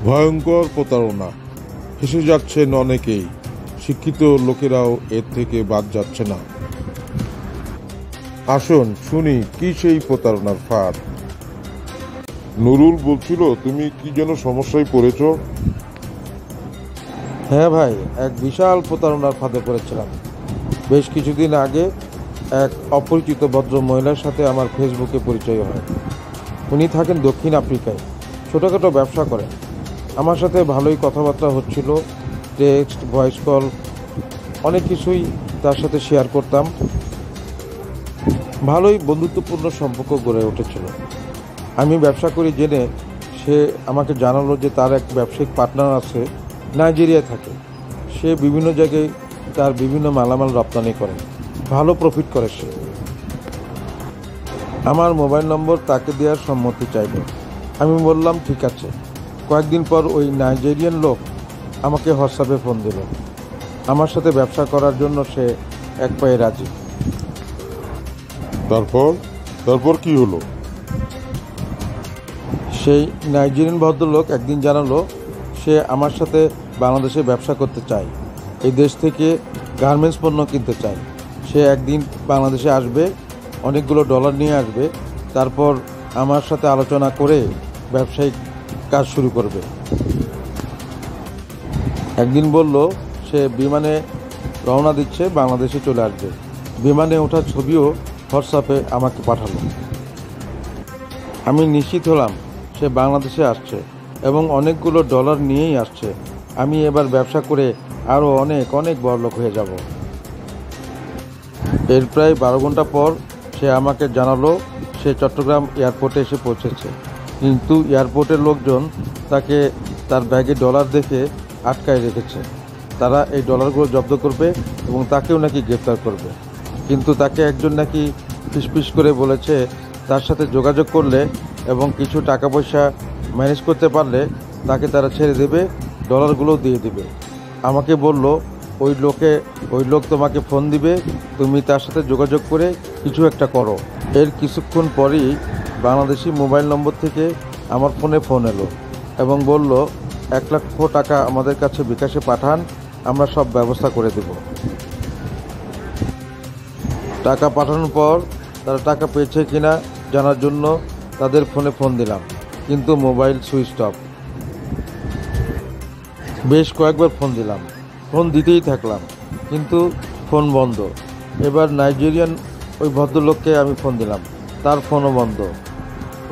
ভয়ঙ্কর প্রতারণা, ফেঁসে যাচ্ছেন অনেকেই। শিক্ষিত লোকেরাও এর থেকে বাদ যাচ্ছে না। আসুন শুনি কি সেই প্রতারণার ফাঁদ। নুরুল বলছিল তুমি কি যেন সমস্যায় পড়েছ। হ্যাঁ ভাই, এক বিশাল প্রতারণার ফাঁদে পড়েছিলাম। বেশ কিছুদিন আগে এক অপরিচিত ভদ্র মহিলার সাথে আমার ফেসবুকে পরিচয় হয়। উনি থাকেন দক্ষিণ আফ্রিকায়, ছোটোখাটো ব্যবসা করেন। আমার সাথে ভালোই কথাবার্তা হচ্ছিল, টেক্সট, ভয়েস কল, অনেক কিছুই তার সাথে শেয়ার করতাম। ভালোই বন্ধুত্বপূর্ণ সম্পর্ক গড়ে উঠেছিল। আমি ব্যবসা করি জেনে সে আমাকে জানালো যে তার এক ব্যবসায়িক পার্টনার আছে, নাইজেরিয়ায় থাকে। সে বিভিন্ন জায়গায় তার বিভিন্ন মালামাল রপ্তানি করে, ভালো প্রফিট করে সে। আমার মোবাইল নম্বর তাকে দেওয়ার সম্মতি চাইল। আমি বললাম ঠিক আছে। কয়েকদিন পর ওই নাইজেরিয়ান লোক আমাকে হোয়াটসঅ্যাপে ফোন দিল। আমার সাথে ব্যবসা করার জন্য সে এক পায়ে রাজি। তারপর কি হলো? সেই নাইজেরিয়ান ভদ্রলোক একদিন জানালো সে আমার সাথে বাংলাদেশে ব্যবসা করতে চায়, এই দেশ থেকে গার্মেন্টস পণ্য কিনতে চায়। সে একদিন বাংলাদেশে আসবে, অনেকগুলো ডলার নিয়ে আসবে, তারপর আমার সাথে আলোচনা করে ব্যবসায়িক কাজ শুরু করবে। একদিন বলল সে বিমানে রওনা দিচ্ছে, বাংলাদেশে চলে আসবে। বিমানে ওঠার ছবিও হোয়াটসঅ্যাপে আমাকে পাঠালো। আমি নিশ্চিত হলাম সে বাংলাদেশে আসছে এবং অনেকগুলো ডলার নিয়েই আসছে। আমি এবার ব্যবসা করে আরও অনেক অনেক বড়লোক হয়ে যাব। এর প্রায় 12 ঘন্টা পর সে আমাকে জানালো সে চট্টগ্রাম এয়ারপোর্টে এসে পৌঁছেছে, কিন্তু এয়ারপোর্টের লোকজন তাকে তার ব্যাগে ডলার দেখে আটকায় রেখেছে। তারা এই ডলারগুলো জব্দ করবে এবং তাকেও নাকি গ্রেপ্তার করবে। কিন্তু তাকে একজন নাকি ফিসফিস করে বলেছে তার সাথে যোগাযোগ করলে এবং কিছু টাকা পয়সা ম্যানেজ করতে পারলে তাকে তারা ছেড়ে দেবে, ডলারগুলোও দিয়ে দিবে। আমাকে বলল ওই লোক তোমাকে ফোন দিবে, তুমি তার সাথে যোগাযোগ করে কিছু একটা করো। এর কিছুক্ষণ পরই বাংলাদেশি মোবাইল নম্বর থেকে আমার ফোনে ফোন এলো এবং বলল 1 লক্ষ টাকা আমাদের কাছে বিকাশে পাঠান, আমরা সব ব্যবস্থা করে দেব। টাকা পাঠানোর পর তারা টাকা পেয়েছে কিনা জানার জন্য তাদের ফোনে ফোন দিলাম, কিন্তু মোবাইল সুইচ অফ। বেশ কয়েকবার ফোন দিলাম, ফোন দিতেই থাকলাম, কিন্তু ফোন বন্ধ। এবার নাইজেরিয়ান ওই ভদ্রলোককে আমি ফোন দিলাম, তার ফোনও বন্ধ।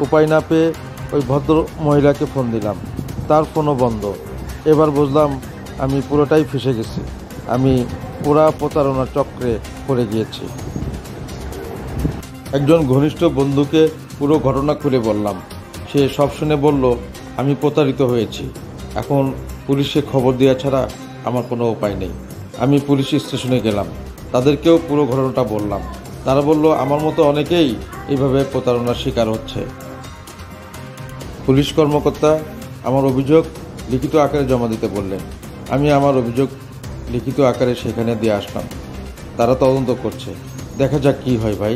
উপায় না পেয়ে ওই ভদ্র মহিলাকে ফোন দিলাম, তার ফোনও বন্ধ। এবার বুঝলাম আমি পুরোটাই ফেঁসে গেছি। আমি পুরা প্রতারণার চক্রে পড়ে গিয়েছি। একজন ঘনিষ্ঠ বন্ধুকে পুরো ঘটনা খুলে বললাম। সে সব শুনে বলল আমি প্রতারিত হয়েছি, এখন পুলিশে খবর দেওয়া ছাড়া আমার কোনো উপায় নেই। আমি পুলিশ স্টেশনে গেলাম, তাদেরকেও পুরো ঘটনাটা বললাম। তারা বলল আমার মতো অনেকেই এইভাবে প্রতারণার শিকার হচ্ছে। পুলিশ কর্মকর্তা আমার অভিযোগ লিখিত আকারে জমা দিতে বললেন। আমি আমার অভিযোগ লিখিত আকারে সেখানে দিয়ে আসলাম। তারা তদন্ত করছে, দেখা যাক কি হয় ভাই।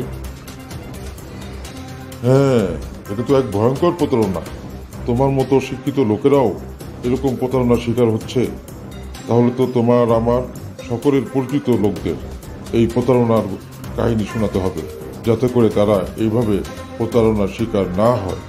হ্যাঁ, এটা তো এক ভয়ঙ্কর প্রতারণা। তোমার মতো শিক্ষিত লোকেরাও এরকম প্রতারণার শিকার হচ্ছে। তাহলে তো তোমার আমার সকলের পরিচিত লোকদের এই প্রতারণার কাহিনী শোনাতে হবে, যাতে করে তারা এইভাবে প্রতারণার শিকার না হয়।